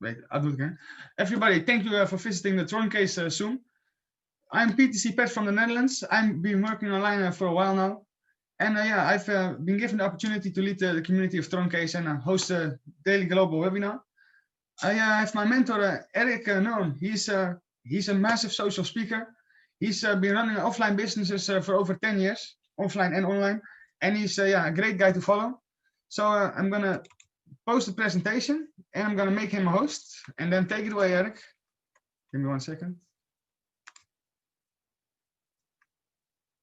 Wait, I'll do it again. Everybody, thank you for visiting the Troncase Zoom. I'm PTC Pet from the Netherlands. I've been working online for a while now. And yeah, I've been given the opportunity to lead the community of Troncase and host a daily global webinar. I have my mentor, Eric Noorn. He's a massive social speaker. He's been running offline businesses for over 10 years, offline and online. And he's a great guy to follow. So I'm going to post the presentation and I'm going to make him a host. And then take it away, Eric. Give me 1 second.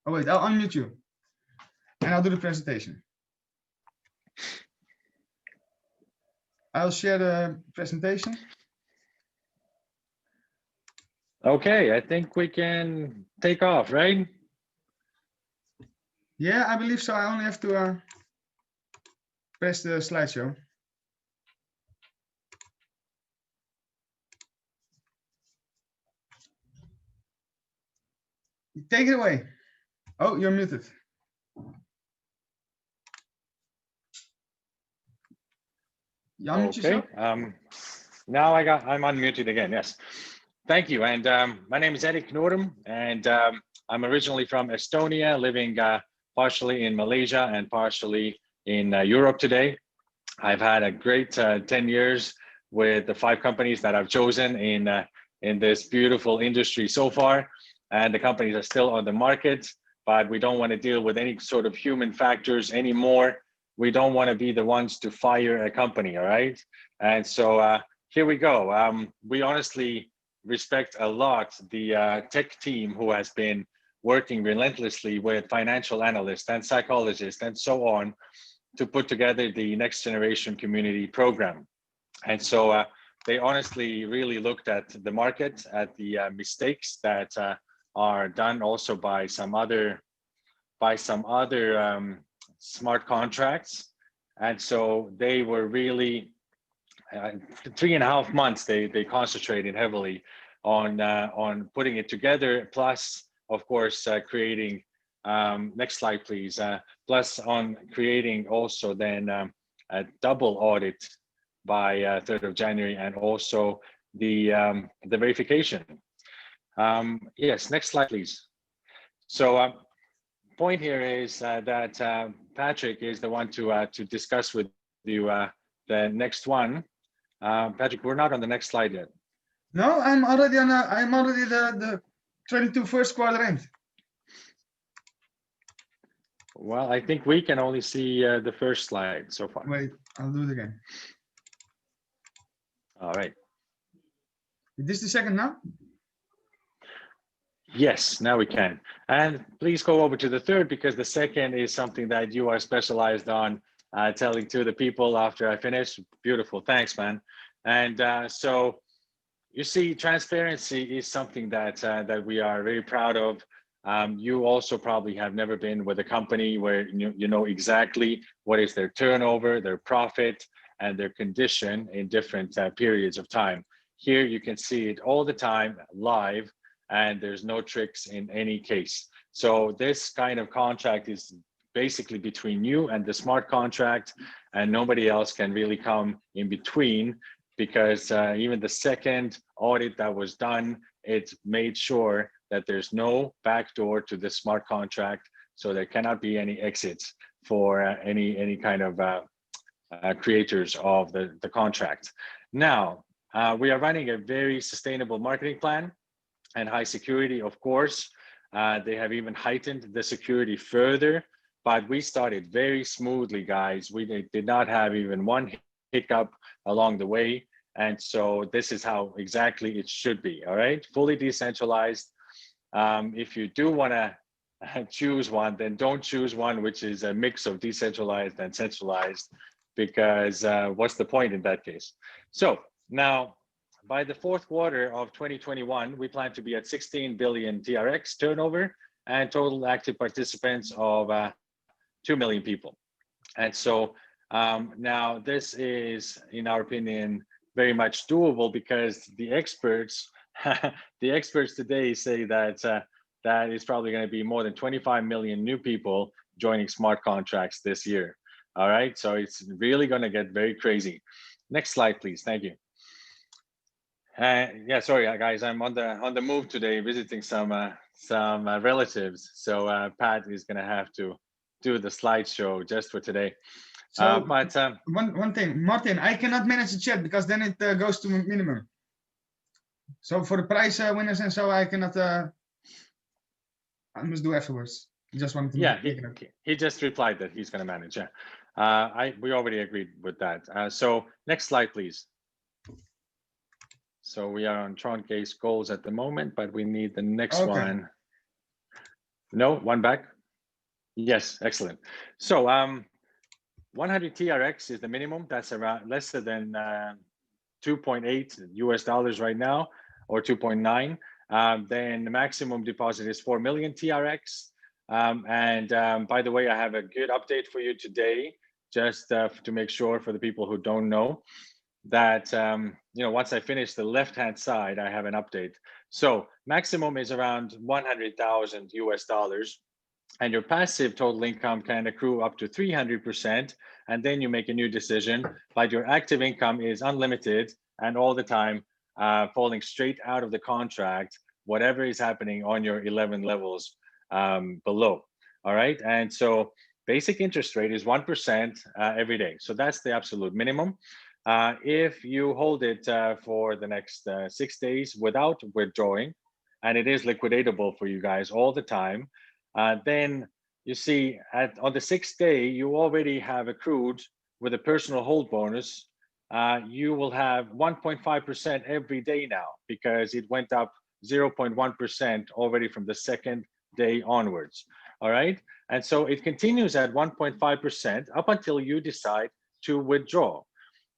Oh, wait, I'll unmute you. And I'll do the presentation. I'll share the presentation. Okay, I think we can take off, right? Yeah, I believe so. I only have to press the slideshow. Take it away. Oh, you're muted. Okay. Now I'm unmuted again. Yes. Thank you. And my name is Eric Noorm, and I'm originally from Estonia, living partially in Malaysia and partially in Europe today. I've had a great 10 years with the 5 companies that I've chosen in this beautiful industry so far. And the companies are still on the market, but we don't want to deal with any sort of human factors anymore. We don't want to be the ones to fire a company, all right? And so here we go. We honestly respect a lot the tech team who has been working relentlessly with financial analysts and psychologists and so on to put together the next generation community program. And so they honestly really looked at the market, at the mistakes that are done also by some other smart contracts. And so they were really 3.5 months, they concentrated heavily on putting it together, plus of course creating next slide please, plus on creating also then a double audit by 3rd of January, and also the verification. Yes, next slide please. So point here is that Patrick is the one to discuss with you the next one. Patrick, we're not on the next slide yet. No, I'm already on. I'm already the 22 first quadrant. Well, I think we can only see the first slide so far. Wait, I'll do it again. All right. Is this the second now? Yes, now we can. And please go over to the third, because the second is something that you are specialized on telling to the people after I finish. Beautiful, thanks, man. And so you see, transparency is something that that we are very proud of. You also probably have never been with a company where you know exactly what is their turnover, their profit, and their condition in different periods of time. Here you can see it all the time live, and there's no tricks in any case. So this kind of contract is basically between you and the smart contract, and nobody else can really come in between, because even the second audit that was done, it made sure that there's no backdoor to the smart contract, so there cannot be any exits for any kind of creators of the contract. Now, we are running a very sustainable marketing plan and high security, of course. They have even heightened the security further, but we started very smoothly, guys. We did not have even one hiccup along the way. And so this is how exactly it should be, all right? Fully decentralized. If you do want to choose one, then don't choose one which is a mix of decentralized and centralized, because what's the point in that case? So now, by the fourth quarter of 2021, we plan to be at 16 billion TRX turnover and total active participants of 2 million people. And so now this is, in our opinion, very much doable, because the experts today say that that is probably going to be more than 25 million new people joining smart contracts this year. All right, so it's really going to get very crazy. Next slide, please. Thank you. Yeah, sorry, guys, I'm on the move today, visiting some relatives. So Pat is gonna have to do the slideshow just for today. So But one thing, Martin, I cannot manage the chat because then it goes to minimum. So for the prize winners and so I cannot. I must do afterwards. Just wanted to yeah, make it up. he just replied that he's gonna manage. Yeah, we already agreed with that. So next slide, please. So we are on Troncase goals at the moment, but we need the next one. No, one back. Yes, excellent. So 100 TRX is the minimum. That's around lesser than 2.8 US dollars right now, or 2.9. Then the maximum deposit is 4 million TRX. By the way, I have a good update for you today, just to make sure for the people who don't know that, once I finish the left-hand side, I have an update. So maximum is around 100,000 US dollars. And your passive total income can accrue up to 300%, and then you make a new decision. But your active income is unlimited and all the time falling straight out of the contract, whatever is happening on your 11 levels below. All right, and so basic interest rate is 1% every day. So that's the absolute minimum. If you hold it for the next 6 days without withdrawing, and it is liquidatable for you guys all the time, then you see on the 6th day, you already have accrued with a personal hold bonus. You will have 1.5% every day now, because it went up 0.1% already from the 2nd day onwards. All right. And so it continues at 1.5% up until you decide to withdraw.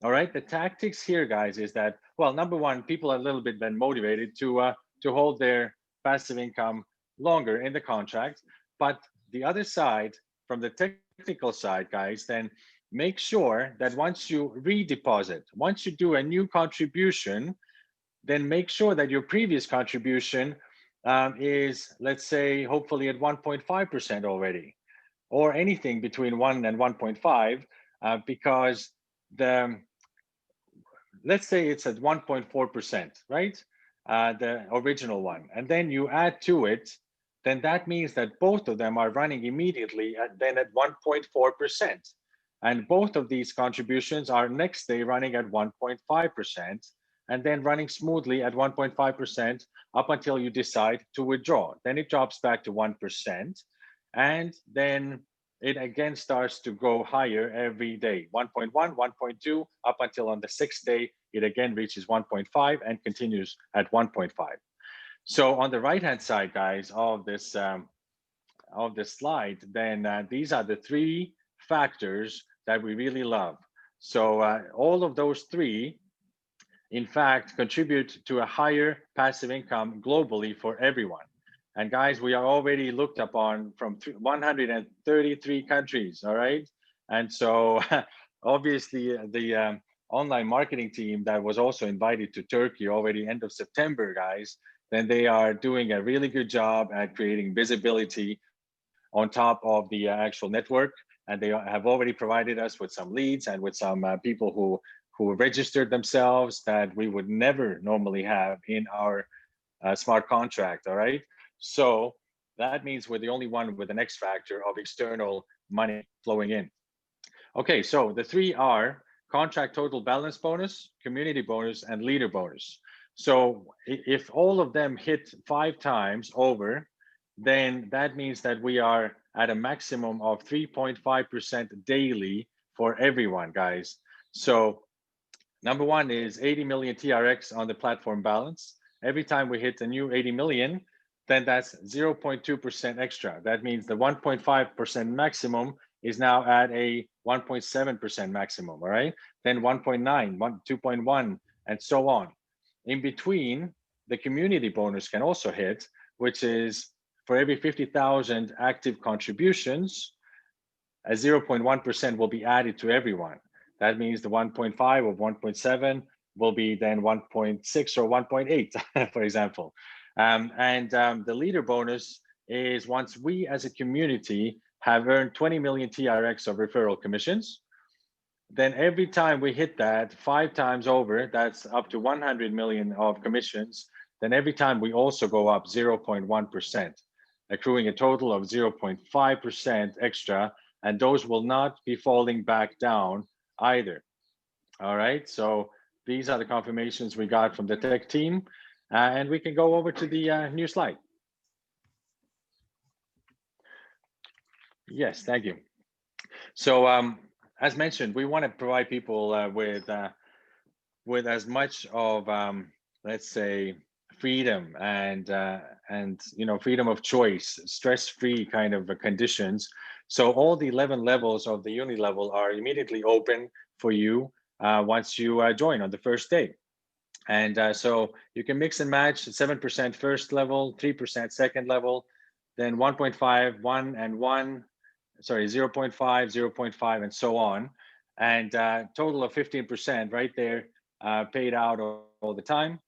All right. The tactics here, guys, is that, well, number one, people are a little bit then motivated to hold their passive income longer in the contract. But the other side, from the technical side, guys, then make sure that once you redeposit, once you do a new contribution, then make sure that your previous contribution is, let's say, hopefully at 1.5% already, or anything between 1 and 1.5, because let's say it's at 1.4%, right? The original one, and then you add to it, then that means that both of them are running immediately then at 1.4%. And both of these contributions are next day running at 1.5%, and then running smoothly at 1.5% up until you decide to withdraw. Then it drops back to 1%, and then it again starts to go higher every day, 1.1, 1.2, up until on the 6th day, it again reaches 1.5 and continues at 1.5. So on the right-hand side, guys, of this slide, then these are the 3 factors that we really love. So all of those 3, in fact, contribute to a higher passive income globally for everyone. And guys, we are already looked upon from 133 countries, all right? And so obviously the online marketing team that was also invited to Turkey already end of September, guys, then they are doing a really good job at creating visibility on top of the actual network. And they have already provided us with some leads and with some people who registered themselves that we would never normally have in our smart contract, all right? So that means we're the only one with an X factor of external money flowing in. Okay, so the 3 are contract total balance bonus, community bonus, and leader bonus. So if all of them hit 5 times over, then that means that we are at a maximum of 3.5% daily for everyone, guys. So number 1 is 80 million TRX on the platform balance. Every time we hit a new 80 million, then that's 0.2% extra. That means the 1.5% maximum is now at a 1.7% maximum, all right? Then 1.9, 2.1, and so on. In between, the community bonus can also hit, which is for every 50,000 active contributions, a 0.1% will be added to everyone. That means the 1.5 or 1.7 will be then 1.6 or 1.8, for example. The leader bonus is once we as a community have earned 20 million TRX of referral commissions, then every time we hit that 5 times over, that's up to 100 million of commissions, then every time we also go up 0.1%, accruing a total of 0.5% extra, and those will not be falling back down either. All right, so these are the confirmations we got from the tech team, and we can go over to the new slide. Yes, thank you. So as mentioned, we want to provide people with as much of let's say freedom and freedom of choice, stress-free kind of conditions. So all the 11 levels of the uni level are immediately open for you once you join on the first day. And so you can mix and match 7% first level, 3% second level, then 1.5, 1 and 1, sorry, 0.5, 0.5, and so on. And total of 15% right there paid out all the time.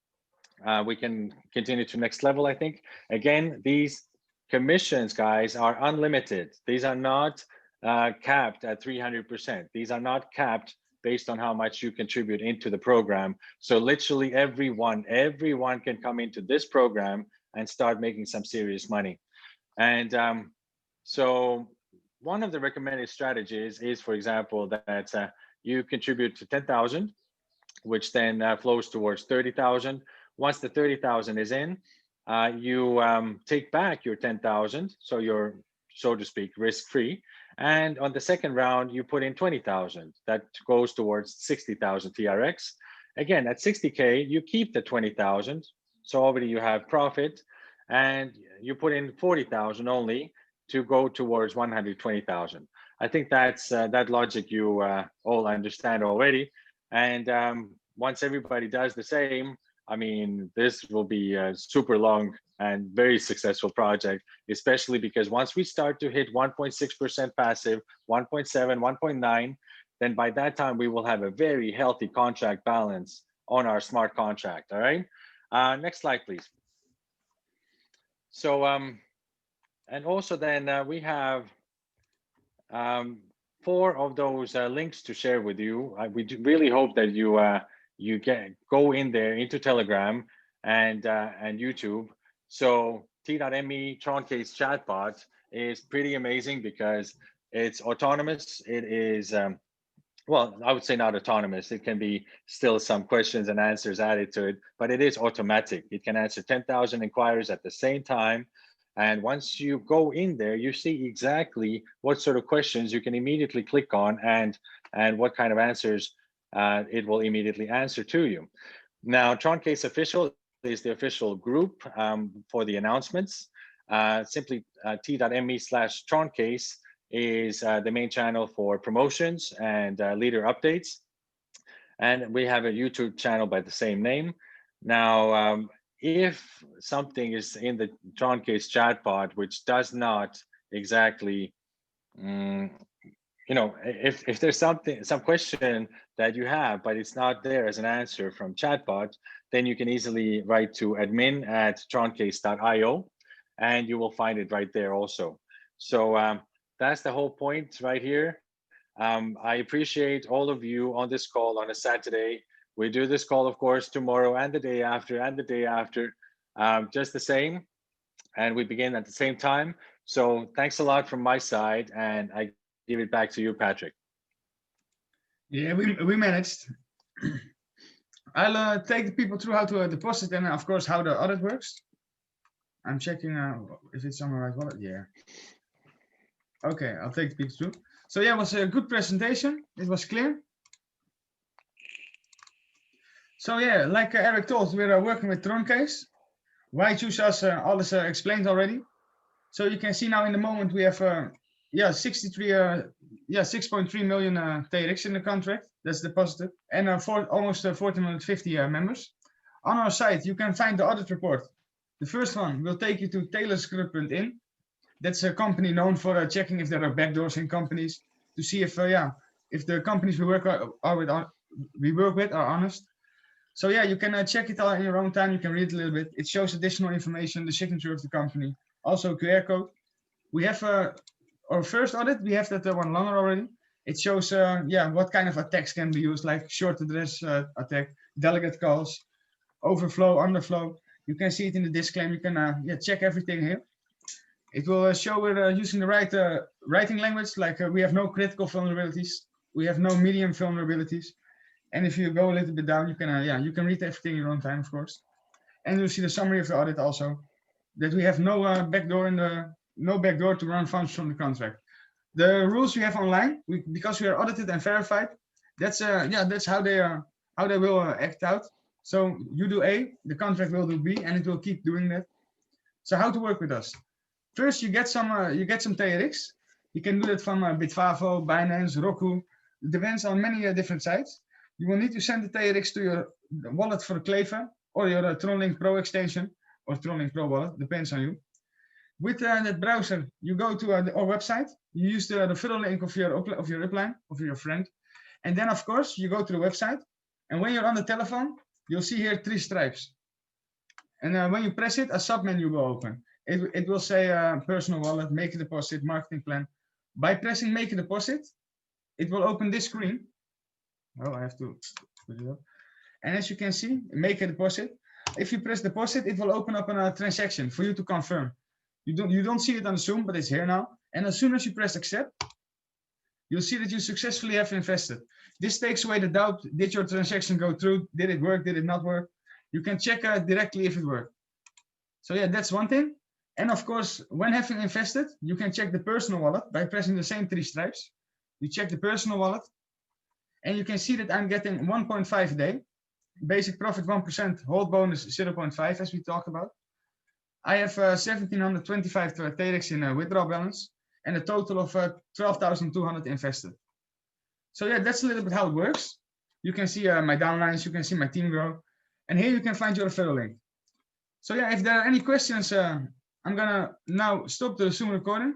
We can continue to next level, I think. Again, these commissions, guys, are unlimited. These are not capped at 300%. These are not capped based on how much you contribute into the program. So literally everyone can come into this program and start making some serious money. And so one of the recommended strategies is, for example, that you contribute to 10,000, which then flows towards 30,000. Once the 30,000 is in, you take back your 10,000, so you're, so to speak, risk-free. And on the second round, you put in 20,000. That goes towards 60,000 TRX. Again, at 60K, you keep the 20,000. So already you have profit, and you put in 40,000 only to go towards 120,000. I think that's that logic you all understand already. And once everybody does the same, I mean, this will be a super long and very successful project, especially because once we start to hit 1.6% passive, 1.7, 1.9, then by that time we will have a very healthy contract balance on our smart contract. All right. Next slide, please. So, and also then we have 4 of those links to share with you. We really hope that you go in there into Telegram and YouTube. So t.me Troncase chatbot is pretty amazing because it's autonomous. It is, well, I would say not autonomous. It can be still some questions and answers added to it, but it is automatic. It can answer 10,000 inquiries at the same time. And once you go in there, you see exactly what sort of questions you can immediately click on and what kind of answers it will immediately answer to you. Now, Troncase Official is the official group for the announcements. Simply t.me/Troncase is the main channel for promotions and leader updates. And we have a YouTube channel by the same name. Now, if something is in the Troncase chatbot, which does not exactly, if there's some question that you have, but it's not there as an answer from chatbot, then you can easily write to admin@troncase.io, and you will find it right there also. So that's the whole point right here. I appreciate all of you on this call on a Saturday. We do this call, of course, tomorrow and the day after and the day after, just the same. And we begin at the same time. So thanks a lot from my side. And I give it back to you, Patrick. Yeah, we managed. I'll take the people through how to deposit and, of course, how the audit works. I'm checking if it's on the right wallet. Yeah. Okay, I'll take the people through. So yeah, it was a good presentation. It was clear. So yeah, like Eric told, we're working with Troncase. Why choose us? All is explained already. So you can see now in the moment we have 6.3 million TRX in the contract. That's deposited, and almost 1,450 members. On our site, you can find the audit report. The first one will take you to taylorscript.in. That's a company known for checking if there are backdoors in companies to see if the companies we work with are honest. So yeah, you can check it all in your own time. You can read a little bit. It shows additional information, the signature of the company, also QR code. We have our first audit. We have that one longer already. It shows, yeah, what kind of attacks can be used, like short address attack, delegate calls, overflow, underflow. You can see it in the disclaimer. You can yeah, check everything here. It will show we're using the right writing language, like we have no critical vulnerabilities. We have no medium vulnerabilities. And if you go a little bit down, you can, yeah, you can read everything in your own time, of course. And you'll see the summary of the audit also, that we have no backdoor no backdoor to run funds from the contract. The rules we have online, because we are audited and verified, that's yeah, that's how they will act out. So you do A, the contract will do B, and it will keep doing that. So how to work with us? First, you get some TRX. You can do that from Bitvavo, Binance, Roku. It depends on many different sites. You will need to send the TRX to your wallet for Clever or your TronLink Pro extension or TronLink Pro wallet, depends on you. With that browser, you go to our website. You use the referral link of your upline, of your friend. And then, of course, you go to the website. And when you're on the telephone, you'll see here 3 stripes. And when you press it, a submenu will open. It will say personal wallet, make a deposit, marketing plan. By pressing make a deposit, it will open this screen. Oh, I have to put it up. And as you can see, make a deposit. If you press deposit, it will open up a transaction for you to confirm. You don't see it on Zoom, but it's here now. And as soon as you press accept, you'll see that you successfully have invested. This takes away the doubt. Did your transaction go through? Did it work? Did it not work? You can check directly if it worked. So yeah, that's one thing. And of course, when having invested, you can check the personal wallet by pressing the same 3 stripes. You check the personal wallet, and you can see that I'm getting 1.5 a day. Basic profit 1%, hold bonus 0.5, as we talked about. I have 1,725 TRX in withdrawal balance and a total of 12,200 invested. So yeah, that's a little bit how it works. You can see my downlines, you can see my team grow, and here you can find your referral link. So yeah, if there are any questions, I'm gonna now stop the Zoom recording